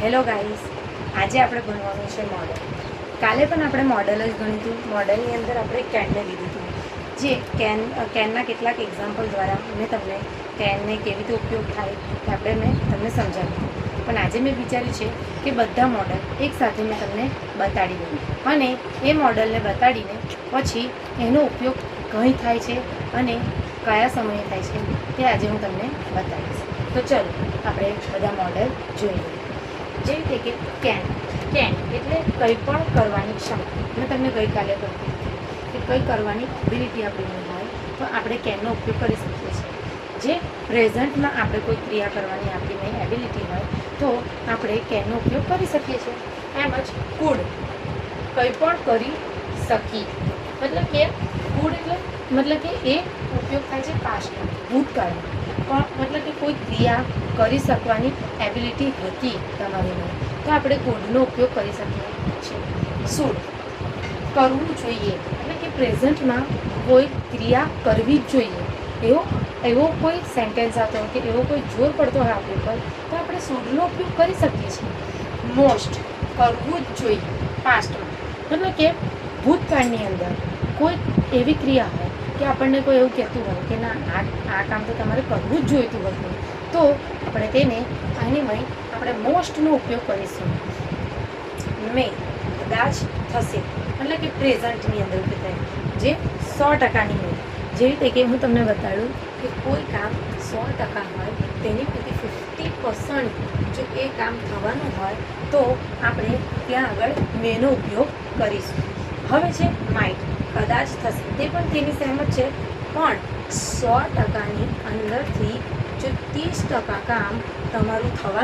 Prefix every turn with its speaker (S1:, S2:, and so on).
S1: Hello guys, આજે આપણે ભણવાનું છે મોડલ. કાલે પણ આપણે મોડલ જ ગણ્યું હતું. મોડલની અંદર આપણે કેનને લીધું હતું. જે કેનના કેટલાક એક્ઝામ્પલ દ્વારા મેં તમને કેનને કેવી રીતે ઉપયોગ થાય તે મેં તમને સમજાવ્યું. પણ આજે મેં વિચાર્યું છે કે બધા મોડલ એકસાથે મેં તમને બતાડી દઉં અને એ મોડલને બતાડીને પછી એનો ઉપયોગ કઈ થાય છે અને કયા સમયે થાય છે તે આજે હું તમને બતાવીશ. તો ચલો આપણે બધા મોડલ જોઈએ. જેવી રીતે કે કેન એટલે કંઈ પણ કરવાની ક્ષમતા. મેં તમને ગઈકાલે કહ્યું કે કંઈ કરવાની એબિલિટી આપણી હોય તો આપણે કેનનો ઉપયોગ કરી શકીએ છીએ. જે પ્રેઝન્ટમાં આપણે કોઈ ક્રિયા કરવાની આપણી એબિલિટી હોય તો આપણે કેનનો ઉપયોગ કરી શકીએ છીએ. એમ જ કુડ કંઈ પણ કરી શકી મતલબ કે કુડ એટલે મતલબ કે એ ઉપયોગ થાય છે પાસ્ટમાં, ભૂતકાળમાં. પણ મતલબ કે કોઈ ક્રિયા કરી શકવાની એબિલિટી હતી તમારીમાં તો આપણે કુડનો ઉપયોગ કરી શકીએ છીએ. શુડ કરવું જોઈએ એટલે કે પ્રેઝન્ટમાં કોઈ ક્રિયા કરવી જ જોઈએ એવો કોઈ સેન્ટેન્સ આવતો હોય કે એવો કોઈ જોર પડતો હોય આપણી પર તો આપણે શુડનો ઉપયોગ કરી શકીએ છીએ. મોસ્ટ કરવું જ જોઈએ પાસ્ટમાં મતલબ કે ભૂતકાળની અંદર કોઈ એવી ક્રિયા હોય કે આપણને કોઈ એવું કહેતું હોય કે ના આ કામ તો તમારે કરવું જ જોઈતું હતું તો આપણે તેને આની આપણે મોસ્ટનો ઉપયોગ કરીશું. મે કદાચ થશે એટલે કે પ્રેઝન્ટની અંદર ઉપયોગ થાય જે 100%ની હોય. જેવી રીતે કે હું તમને બતાડું કે કોઈ કામ 100% હોય તેની પ્રતિ 50% જો એ કામ થવાનું હોય તો આપણે ત્યાં આગળ મેનો ઉપયોગ કરીશું. હવે છે માઇટ કદાચ થશે તે પણ તેની સહેમત છે પણ 100%ની અંદરથી જો 30% કામ તમારું થવાનું